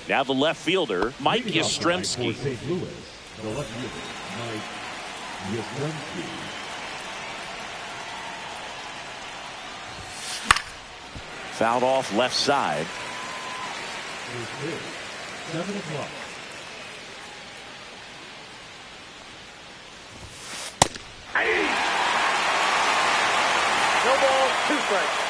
Now the left fielder, Mike Yastrzemski. For St. Louis, the left fielder, Mike Yastrzemski. Fouled off left side. First pitch, 7 o'clock. No ball, 2 strikes.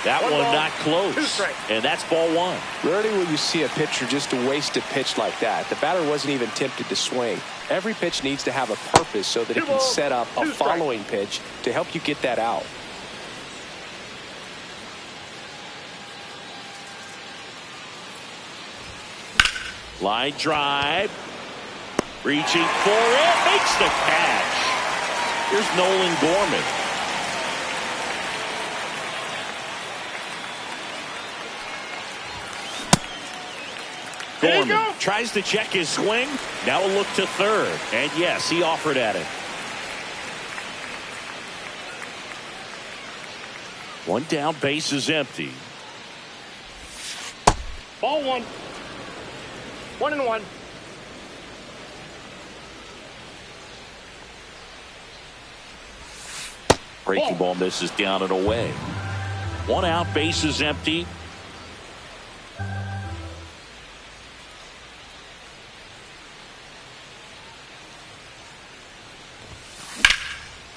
That one ball, not close. 2 strikes. And that's ball 1. Rarely will you see a pitcher just waste a pitch like that. The batter wasn't even tempted to swing. Every pitch needs to have a purpose so that it can set up a following pitch to help you get that out. Line drive. Reaching for it. Makes the catch. Here's Nolan Gorman. Gorman tries to check his swing. Now a look to third. And yes, he offered at it. One down, base is empty. Ball 1. 1-1. Breaking ball misses down and away. 1 out, base is empty.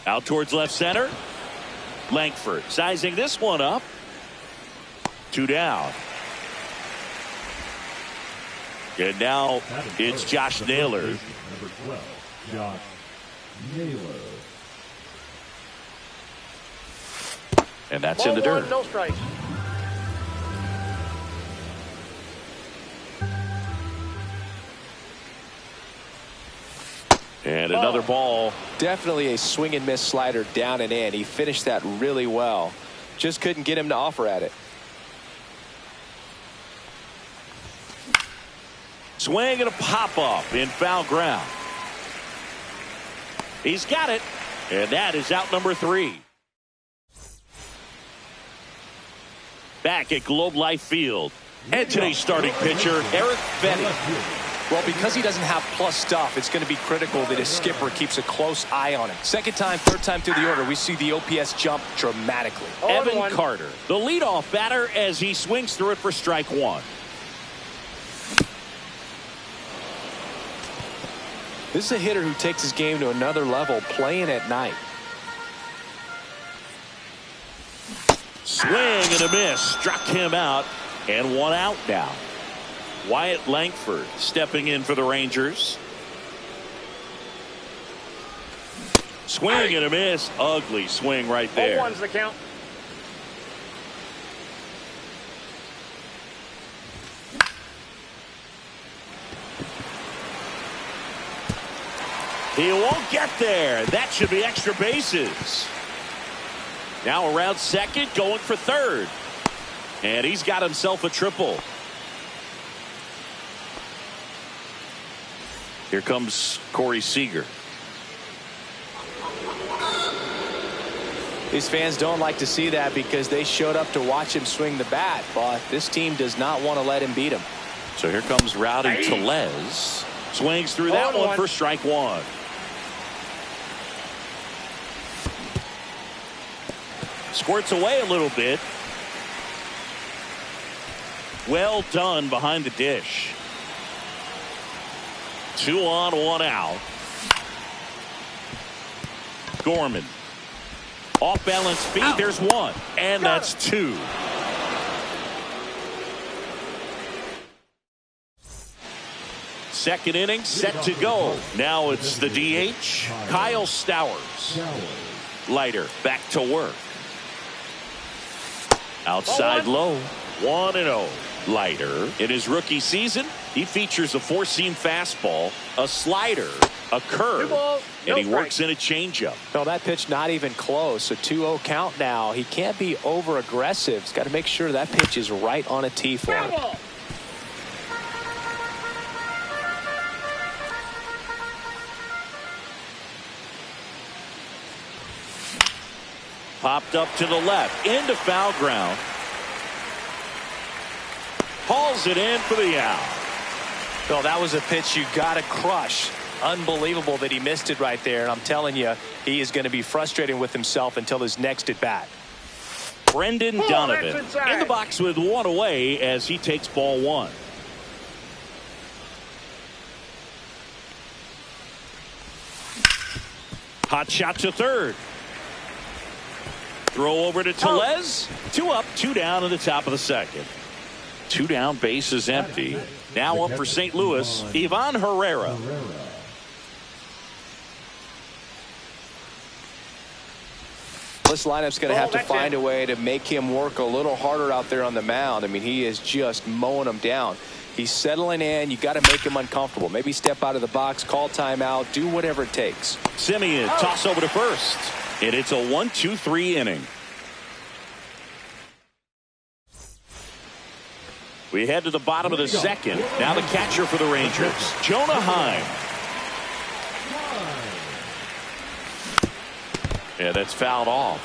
Out towards left center. Langford sizing this one up. 2 down. And now it's Josh Naylor. Number 12, Josh Naylor. And that's ball in the 1, dirt. no strikes. And another ball. Definitely a swing and miss slider down and in. He finished that really well. Just couldn't get him to offer at it. Swing and a pop-up in foul ground. He's got it. And that is out number 3. Back at Globe Life Field. And today's starting pitcher, Eric Fedde. Well, because he doesn't have plus stuff, it's going to be critical that his skipper keeps a close eye on him. Second time, third time through the order, we see the OPS jump dramatically. Evan Carter, the leadoff batter, as he swings through it for strike 1. This is a hitter who takes his game to another level, playing at night. Swing and a miss. Struck him out. And 1 out now. Wyatt Langford stepping in for the Rangers. Swing and a miss. Ugly swing right there. Ball 1's the count. He won't get there. That should be extra bases. Now around second, going for third. And he's got himself a triple. Here comes Corey Seager. These fans don't like to see that because they showed up to watch him swing the bat, but this team does not want to let him beat him. So here comes Rowdy Tellez. Swings through that one for strike 1. Squirts away a little bit. Well done behind the dish. 2 on, 1 out. Gorman. Off balance feet. Out. There's 1. And that's 2. Second inning set to go. Now it's the DH, Kyle Stowers. Leiter back to work. Outside low. 1-0. Leiter in his rookie season, he features a 4-seam fastball, a slider, a curve, and he works in a changeup. No, that pitch not even close. A 2-0 count now. He can't be over aggressive. He's got to make sure that pitch is right on a tee for him. Popped up to the left into foul ground. hauls it in for the out. Well, that was a pitch you got to crush. Unbelievable that he missed it right there. And I'm telling you, he is going to be frustrated with himself until his next at bat. Brendan Donovan in the box with one away as he takes ball one. Hot shot to third. Throw over to Tellez. 2 up, 2 down in the top of the second. 2 down, base is empty. Now up for St. Louis, Ivan Herrera. This lineup's going to have to find a way to make him work a little harder out there on the mound. I mean, he is just mowing them down. He's settling in. You got to make him uncomfortable. Maybe step out of the box, call timeout, do whatever it takes. Simeon toss over to first, and it's a 1-2-3 inning. We head to the bottom of the second. Now the catcher for the Rangers, Jonah Heim. Yeah, that's fouled off.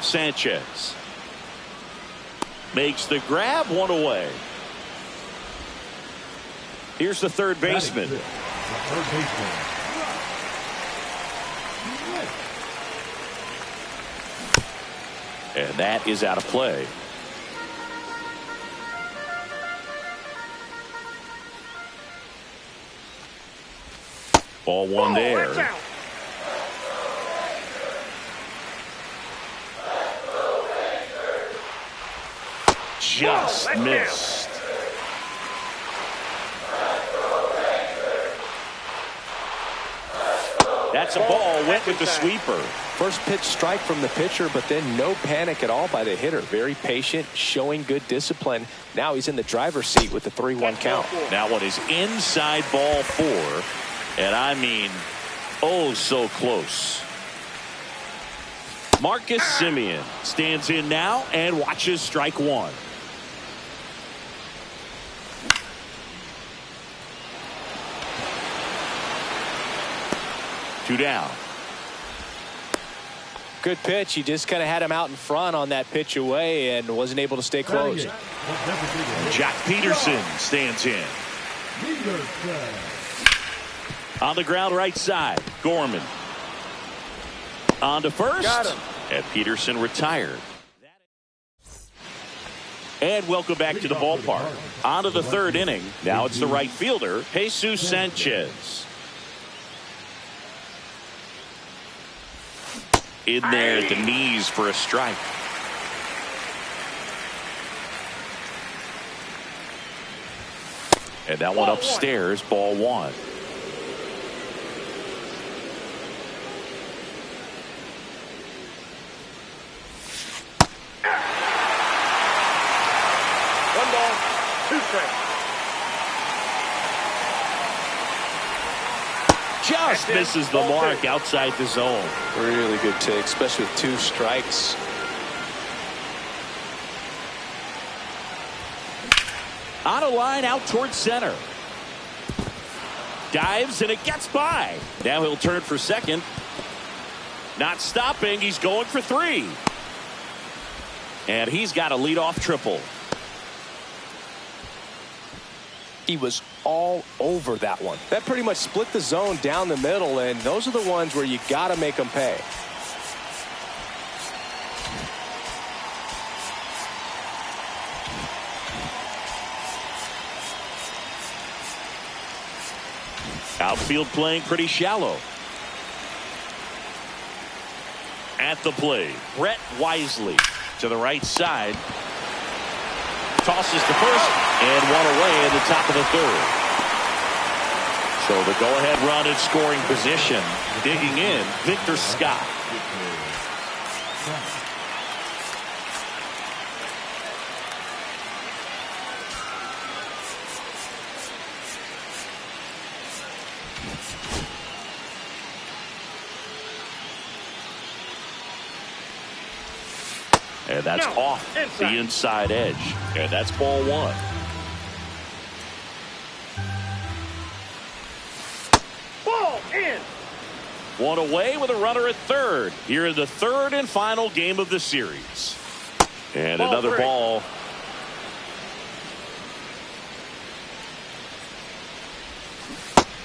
Sanchez makes the grab, 1 away. Here's the third baseman. And that is out of play. Ball one there. Just missed. That's a ball. Went with the sweeper. First pitch strike from the pitcher, but then no panic at all by the hitter. Very patient, showing good discipline. Now he's in the driver's seat with the 3-1 count. That one is inside ball 4. And I mean, oh, so close. Marcus Simeon stands in now and watches strike 1. Two down. Good pitch. He just kind of had him out in front on that pitch away and wasn't able to stay close. Jack Peterson stands in. On the ground right side, Gorman. On to first. And Peterson retired. And welcome back to the ballpark. On to the third inning. Now it's the right fielder, Jesus Sanchez. In there at the knees for a strike. And that one upstairs, ball 1. Just misses the mark outside the zone. Really good take, especially with 2 strikes. On a line out towards center. Dives and it gets by. Now he'll turn for second. Not stopping. He's going for 3. And he's got a leadoff triple. He was all over that one. That pretty much split the zone down the middle, and those are the ones where you got to make them pay. Outfield playing pretty shallow. At the plate, Brett Wisely to the right side. Tosses to first and 1 away in the top of the third. So the go-ahead run in scoring position. Digging in, Victor Scott. And that's off the inside edge. And that's ball 1. In. One away with a runner at third here in the third and final game of the series. And Ball another three. ball.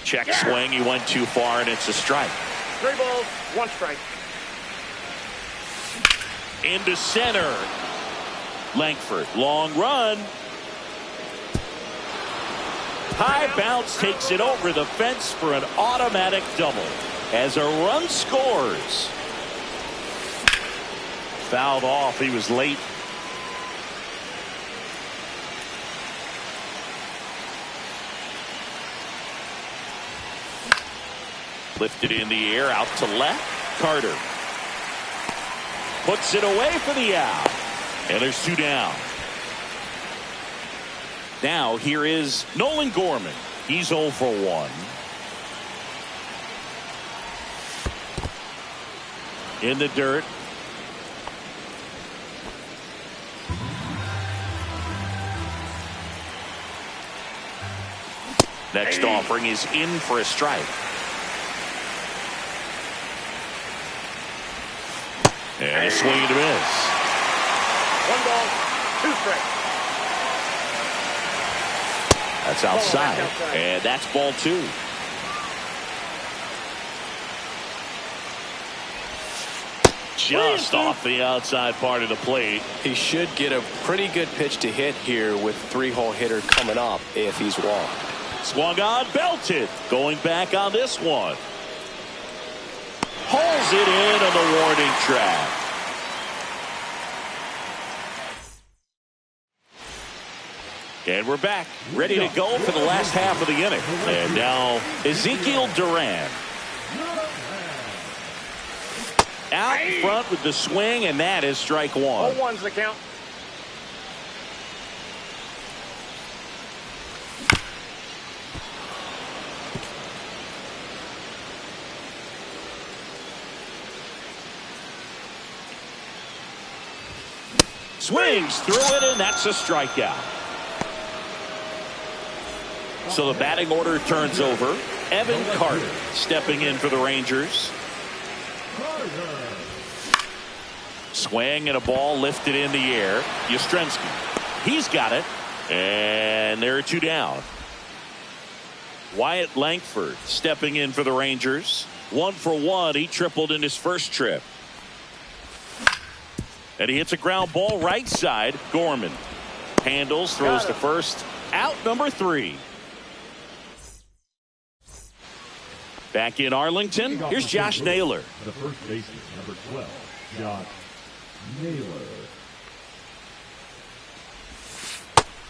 Check swing. He went too far, and it's a strike. 3 balls, 1 strike. Into center. Langford. Long run. High bounce takes it over the fence for an automatic double as a run scores. Fouled off. He was late. Lifted in the air out to left. Carter puts it away for the out. And there's 2 down. Now here is Nolan Gorman. He's 0 for 1. In the dirt. Next offering is in for a strike. And a swing and a miss. 1 ball, 2 strikes. That's outside. And that's ball 2. Just off the outside part of the plate. He should get a pretty good pitch to hit here with 3-hole hitter coming up if he's walked. Swung on, belted. Going back on this one. Hauls it in on the warning track. And we're back, ready to go for the last half of the inning. And now Ezekiel Duran. Out in front with the swing, and that is strike 1. 0-1's the count. Swings through it, and that's a strikeout. So the batting order turns over. Evan Carter stepping in for the Rangers. Swing and a ball lifted in the air. Yastrzemski. He's got it. And there are 2 down. Wyatt Langford stepping in for the Rangers. 1 for 1. He tripled in his first trip. And he hits a ground ball right side. Gorman handles, throws to first. Out number 3. Back in Arlington, here's Josh Naylor. The first baseman, number 12, Josh Naylor.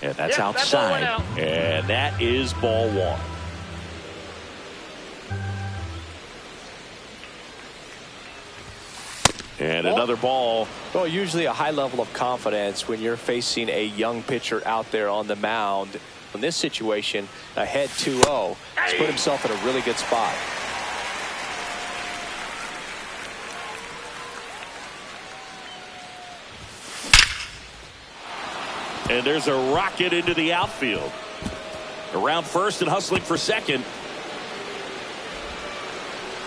And that's Yeah, that ball went outside. out. And that is ball 1. And another ball. Well, usually a high level of confidence when you're facing a young pitcher out there on the mound. In this situation, ahead 2-0, he's put himself in a really good spot. And there's a rocket into the outfield. Around first and hustling for second.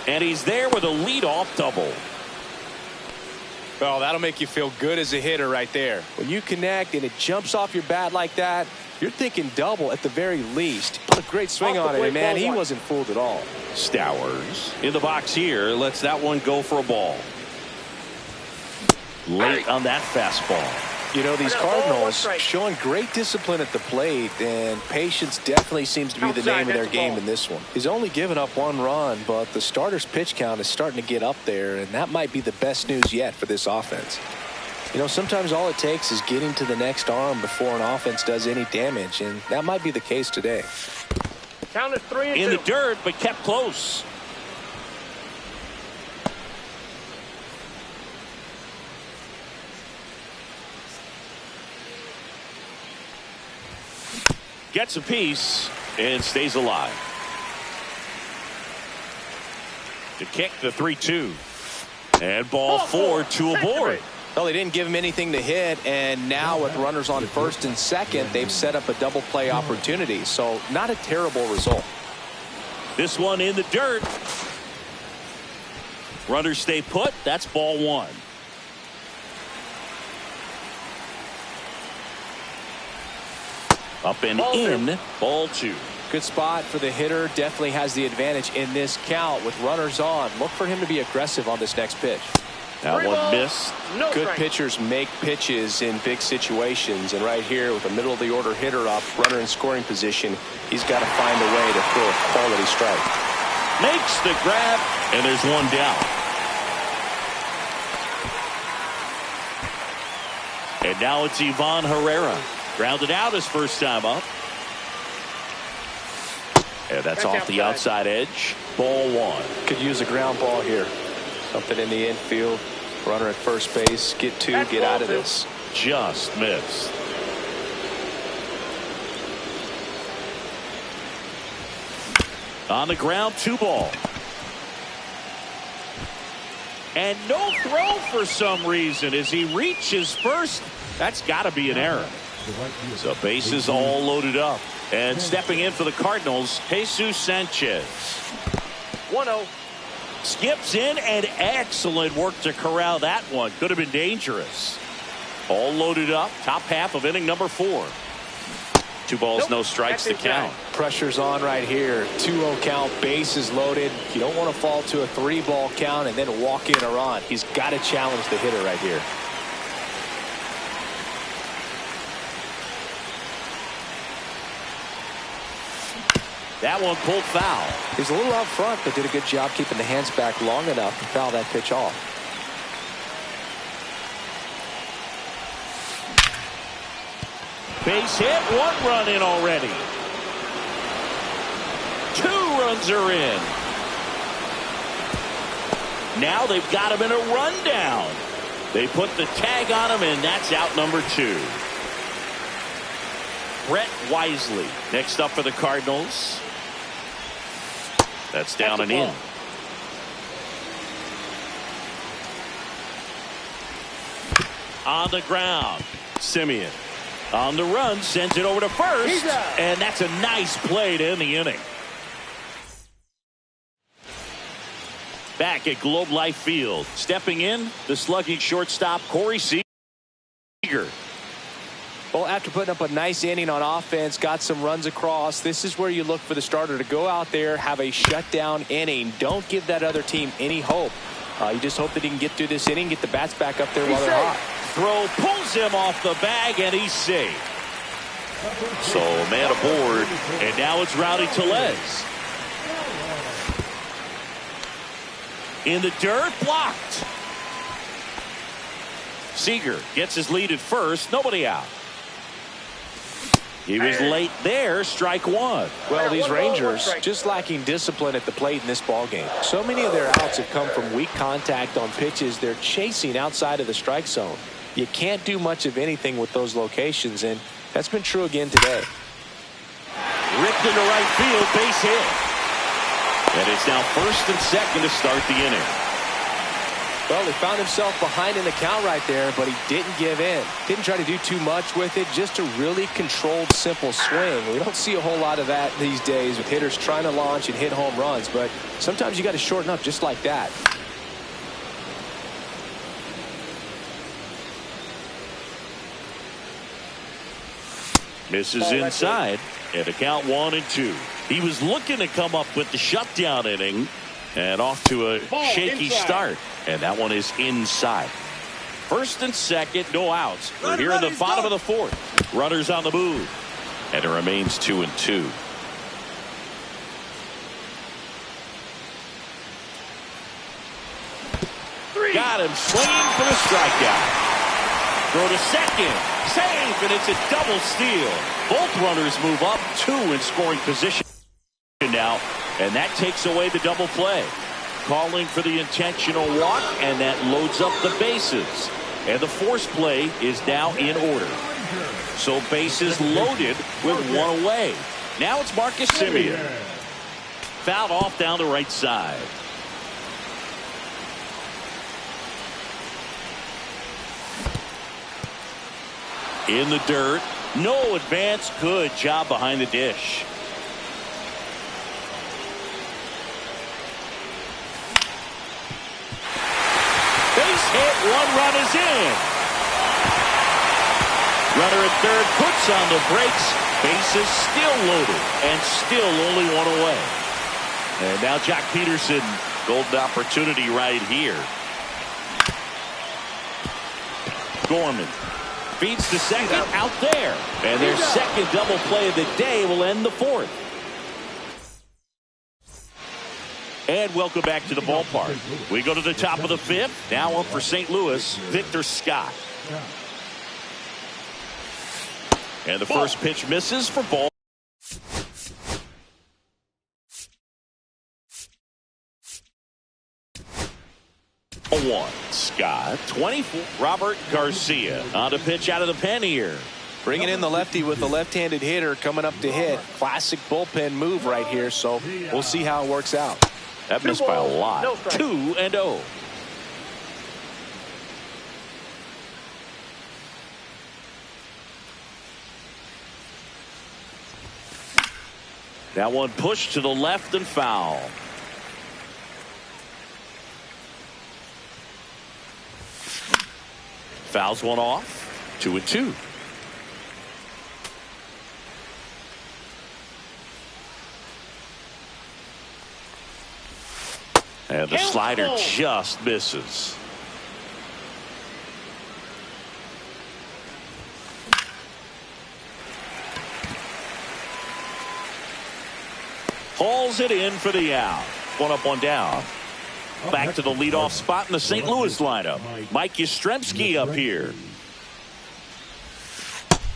And he's there with a leadoff double. Well, that'll make you feel good as a hitter right there. When you connect and it jumps off your bat like that, you're thinking double at the very least. Put a great swing on it, and man, he wasn't fooled at all. Stowers in the box here. Lets that one go for a ball. Late on that fastball. You know, these Cardinals showing great discipline at the plate, and patience definitely seems to be the name of their game in this one. He's only given up 1 run, but the starter's pitch count is starting to get up there, and that might be the best news yet for this offense. You know, sometimes all it takes is getting to the next arm before an offense does any damage, and that might be the case today. Count is 3-2. In the dirt, but kept close. Gets a piece and stays alive. To kick the 3-2. And ball 4, 2 aboard. Well, they didn't give him anything to hit, and now with runners on first and second, they've set up a double play opportunity. So not a terrible result. This one in the dirt. Runners stay put. That's ball one. Up and in. Ball two. Good spot for the hitter. Definitely has the advantage in this count with runners on. Look for him to be aggressive on this next pitch. That one missed. Good pitchers make pitches in big situations, and right here with a middle of the order hitter up, runner in scoring position, he's got to find a way to throw a quality strike. Makes the grab, and there's one down. And now it's Ivan Herrera. Grounded out his first time up. And that's off the outside edge. Ball one. Could use a ground ball here. Something in the infield. Runner at first base. Get two. Get out of this. Just missed. On the ground, 2-ball. And no throw for some reason as he reaches first. That's got to be an error. So bases all loaded up. And stepping in for the Cardinals, Jesus Sanchez. 1-0. Skips in, and excellent work to corral that one. Could have been dangerous. All loaded up. Top half of inning number 4. 2 balls, no strikes to count. Pressure's on right here. 2-0 count, bases loaded. You don't want to fall to a 3-ball count and then walk in a run. He's got to challenge the hitter right here. That one pulled foul. He's a little out front, but did a good job keeping the hands back long enough to foul that pitch off. Base hit, 1 run in already. 2 runs are in. Now they've got him in a rundown. They put the tag on him, and that's out number 2. Brett Wisely next up for the Cardinals. That's down and in. On the ground, Simeon. On the run, sends it over to first, and that's a nice play to end the inning. Back at Globe Life Field, stepping in, the slugging shortstop, Corey Seager. Well, after putting up a nice inning on offense, got some runs across, this is where you look for the starter to go out there, have a shutdown inning. Don't give that other team any hope. You just hope that he can get through this inning, get the bats back up there while they're hot. Throw pulls him off the bag, and he's safe. So man aboard, and now it's Rowdy Tellez. In the dirt, blocked. Seager gets his lead at first, nobody out. He was late there, strike 1. Well, these Rangers just lacking discipline at the plate in this ballgame. So many of their outs have come from weak contact on pitches they're chasing outside of the strike zone. You can't do much of anything with those locations, and that's been true again today. Ripped into right field, base hit. And it's now first and second to start the inning. Well, he found himself behind in the count right there, but he didn't give in. Didn't try to do too much with it, just a really controlled, simple swing. We don't see a whole lot of that these days with hitters trying to launch and hit home runs, but sometimes you got to shorten up just like that. Misses inside, and a count 1-2. He was looking to come up with the shutdown inning, and off to a shaky start. And that one is inside. First and second, no outs. We're here in the bottom of the 4th. Runners on the move. And it remains 2-2. Got him swinging for the strikeout. Throw to second. Safe, and it's a double steal. Both runners move up, 2 in scoring position now. And that takes away the double play. Calling for the intentional walk, and that loads up the bases. And the force play is now in order. So bases loaded with 1 away. Now it's Marcus Simeon. Fouled off down the right side. In the dirt. No advance. Good job behind the dish. one run is in. Runner at third puts on the brakes. Bases still loaded and still only one away. And now Jock Peterson, golden opportunity right here. Gorman feeds to second, out there. And their second double play of the day will end the fourth. And welcome back to the ballpark. We go to the top of the fifth. Now up for St. Louis, Victor Scott. And the first pitch misses for ball. One. Scott, 24. Robert Garcia on the pitch out of the pen here. Bringing in the lefty with the left-handed hitter coming up to hit. Classic bullpen move right here, so we'll see how it works out. That missed by a lot. 2-0. That one pushed to the left and foul. Fouls one off. 2-2. And the slider just misses. Hauls it in for the out. One up, one down. Back to the leadoff spot in the St. Louis lineup. Mike Yastrzemski up here.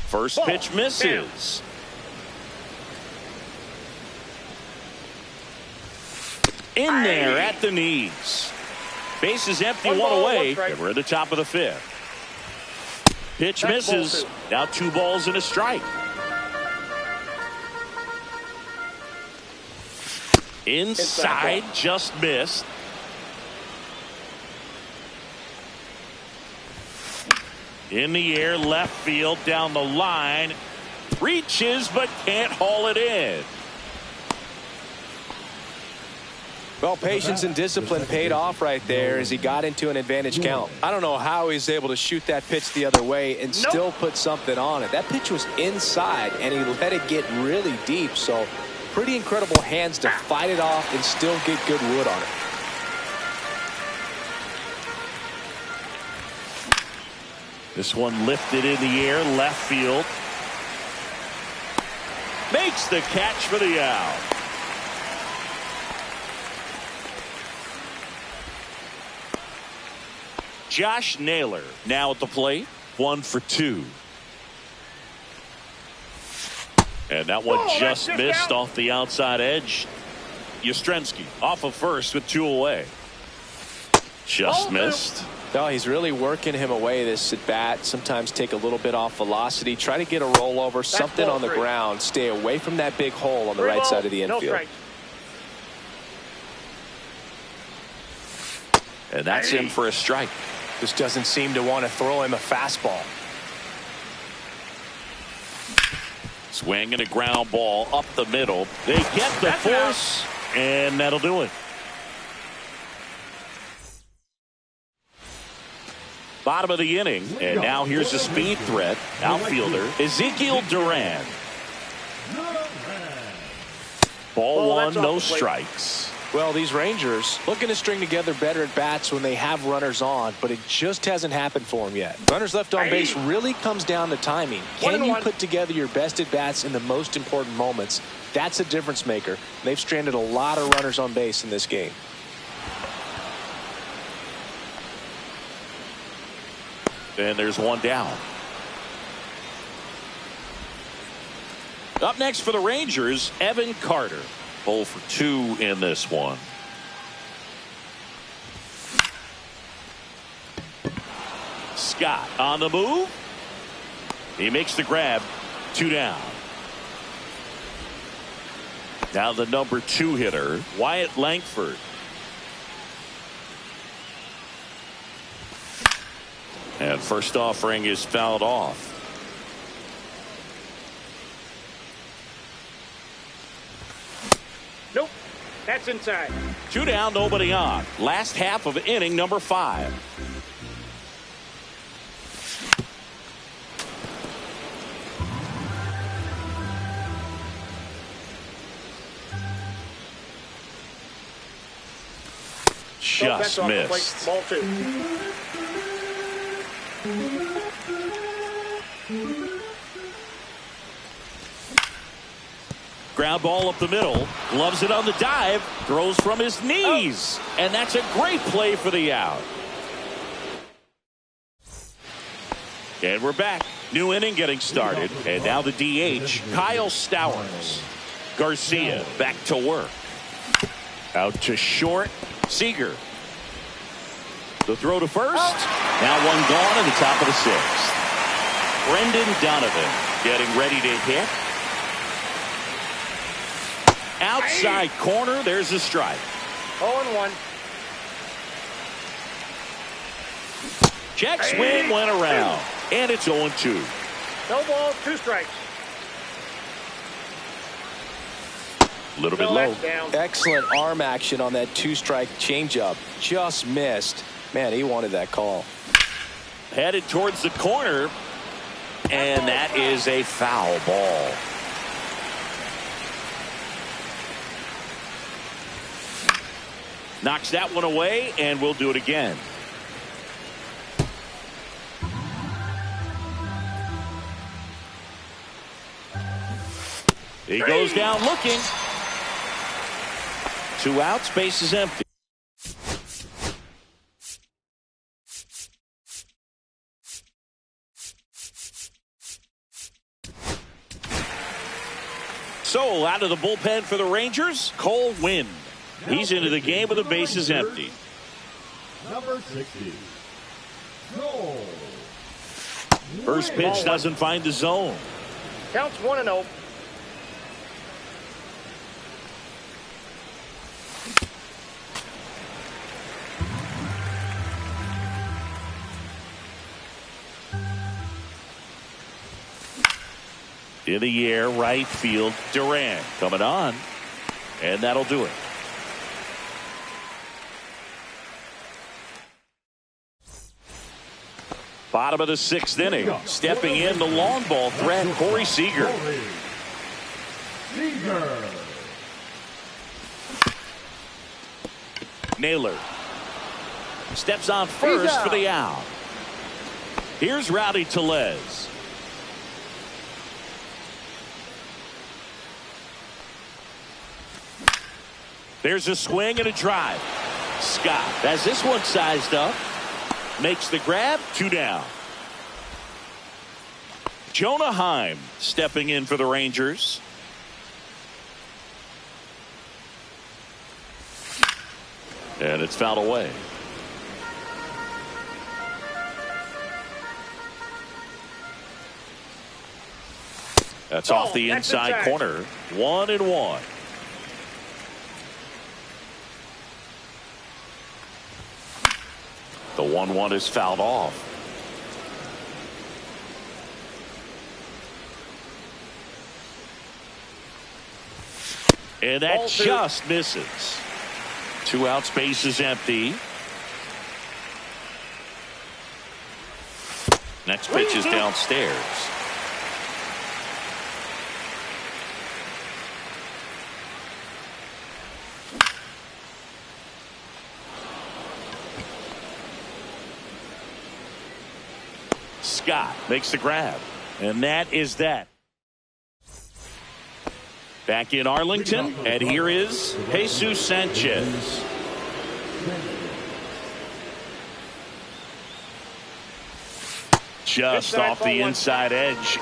First pitch misses. In there at the knees. Base is empty, one away. And we're at the top of the fifth. Pitch misses. Now 2 balls and a strike. Inside, just missed. In the air, left field, down the line. Reaches, but can't haul it in. Well, patience and discipline paid off right there as he got into an advantage count. I don't know how he's able to shoot that pitch the other way and still put something on it. That pitch was inside, and he let it get really deep. So pretty incredible hands to fight it off and still get good wood on it. This one lifted in the air, left field. Makes the catch for the out. Josh Naylor now at the plate. 1 for 2. And that one just missed off the outside edge. Yastrzemski off of first with 2 away. Just missed. No, he's really working him away this at bat. Sometimes take a little bit off velocity. Try to get a rollover, something on the ground. Stay away from that big hole on the right side of the infield. And that's in for a strike. Just doesn't seem to want to throw him a fastball. Swing and a ground ball up the middle. They get the force, and that'll do it. Bottom of the inning, and now here's a speed threat. Outfielder Ezekiel Duran. Ball 1, no strikes. Well, these Rangers looking to string together better at bats when they have runners on, but it just hasn't happened for them yet. Runners left on base really comes down to timing. Can you put together your best at bats in the most important moments? That's a difference maker. They've stranded a lot of runners on base in this game. And there's one down. Up next for the Rangers, Evan Carter. 0 for 2 in this one. Scott on the move. He makes the grab. 2 down. Now the number 2 hitter, Wyatt Langford. And first offering is fouled off. Nope. That's inside. 2 down, nobody on. Last half of inning number 5. Just missed. Ball 2. Ground ball up the middle. Gloves it on the dive. Throws from his knees. And that's a great play for the out. And we're back. New inning getting started. And now the DH, Kyle Stowers. Garcia back to work. Out to short. Seager. The throw to first. Now one gone in the top of the 6th. Brendan Donovan getting ready to hit. Outside corner. There's a strike. 0-1. Check swing went around. And it's 0-2. No balls, 2 strikes. A little bit low. Down. Excellent arm action on that 2-strike changeup. Just missed. Man, he wanted that call. Headed towards the corner. And that is a foul ball. Knocks that one away, and we'll do it again. He goes down looking. 2 outs, base is empty. So out of the bullpen for the Rangers, Cole Winn. He's into the game with the bases empty. Number 60. Cole. First pitch doesn't find the zone. Counts 1-0. In the air, right field, Duran coming on. And that'll do it. Bottom of the 6th inning. Stepping in the long ball threat, Corey Seager. Naylor steps on first for the out. Here's Rowdy Tellez. There's a swing and a drive. Scott has this one sized up. Makes the grab. 2 down. Jonah Heim stepping in for the Rangers. And it's fouled away. That's off the inside corner. 1-1. The 1-1 is fouled off. And that just misses. 2 outs, base is empty. Next pitch is downstairs. Scott makes the grab. And that is that. Back in Arlington, and here is Jesus Sanchez. Just off the inside edge.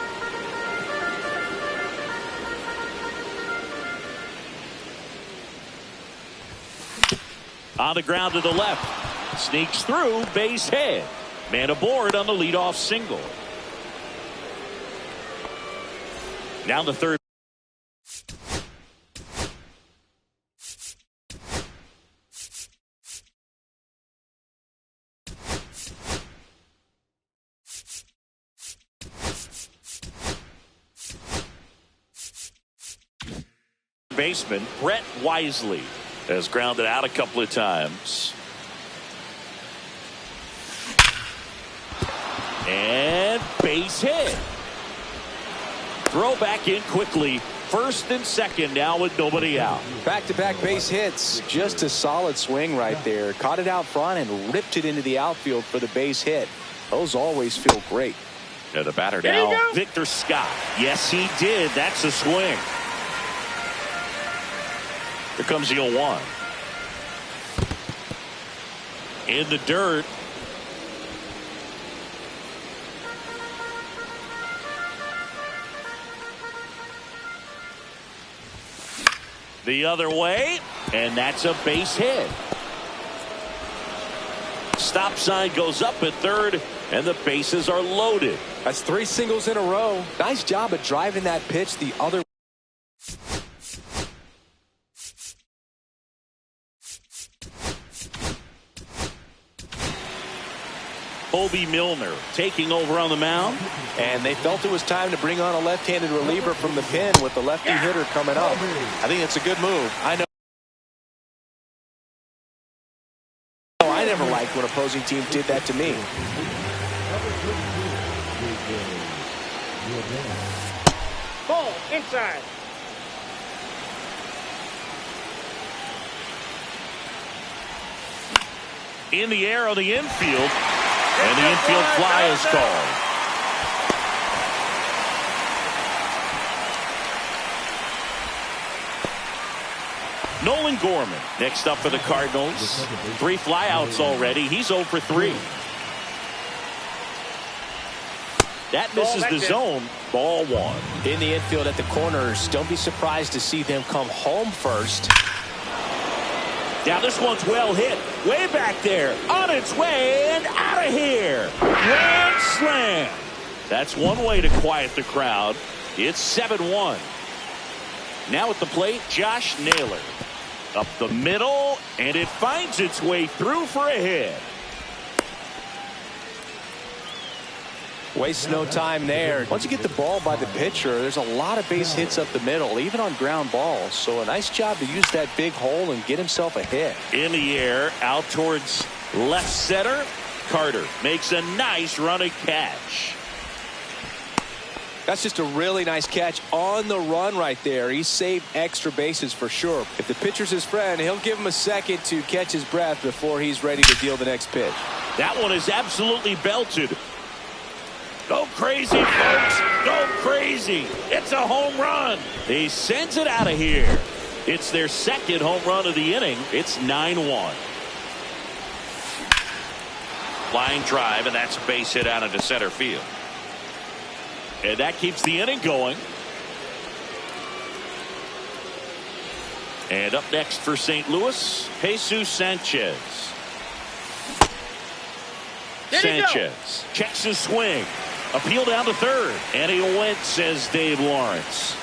On the ground to the left. Sneaks through, base hit. Man aboard on the leadoff single. Down the third. Baseman Brett Wisely has grounded out a couple of times. And base hit. Throw back in quickly. First and second now with nobody out. Back-to-back base hits. Just a solid swing right there. Caught it out front and ripped it into the outfield for the base hit. Those always feel great. The batter now, Victor Scott. Yes, he did. That's a swing. Here comes the 0-1. In the dirt. The other way, and that's a base hit. Stop sign goes up at third, and the bases are loaded. That's 3 singles in a row. Nice job of driving that pitch the other. Bobby Milner taking over on the mound. And they felt it was time to bring on a left-handed reliever from the pen with the lefty hitter coming up. I think it's a good move. I never liked when opposing teams did that to me. Ball inside. In the air on the infield. And the infield fly is called. Nolan Gorman next up for the Cardinals. 3 flyouts already. He's 0 for 3. That misses the zone. Ball 1. In the infield at the corners. Don't be surprised to see them come home first. Now this one's well hit. Way back there. On its way and out of here. Grand slam. That's one way to quiet the crowd. It's 7-1. Now at the plate, Josh Naylor. Up the middle, and it finds its way through for a hit. Wastes no time there. Once you get the ball by the pitcher, there's a lot of base hits up the middle, even on ground balls. So a nice job to use that big hole and get himself a hit. In the air, out towards left center. Carter makes a nice running catch. That's just a really nice catch on the run right there. He saved extra bases for sure. If the pitcher's his friend, he'll give him a second to catch his breath before he's ready to deal the next pitch. That one is absolutely belted. Go crazy, folks. Go crazy. It's a home run. He sends it out of here. It's their second home run of the inning. It's 9-1. Line drive, and that's a base hit out into center field. And that keeps the inning going. And up next for St. Louis, Jesus Sanchez. Sanchez checks his swing. Appeal down to third. And he went, says Dave Lawrence.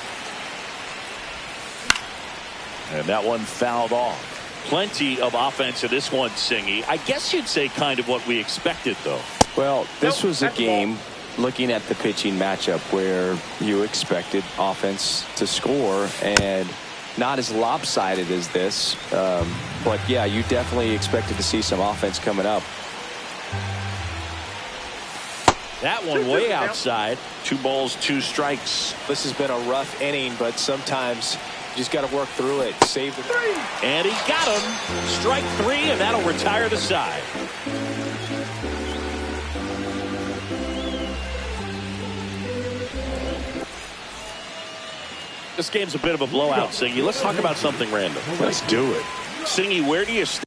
And that one fouled off. Plenty of offense in this one, Singy. I guess you'd say kind of what we expected, though. Well, this was a game, looking at the pitching matchup, where you expected offense to score, and not as lopsided as this. But, yeah, you definitely expected to see some offense coming up. That one way outside. 2 balls, 2 strikes. This has been a rough inning, but sometimes you just got to work through it. Save the 3. And he got him. Strike 3, and that'll retire the side. This game's a bit of a blowout, Singy. Let's talk about something random. Let's do it. Singy, where do you stand?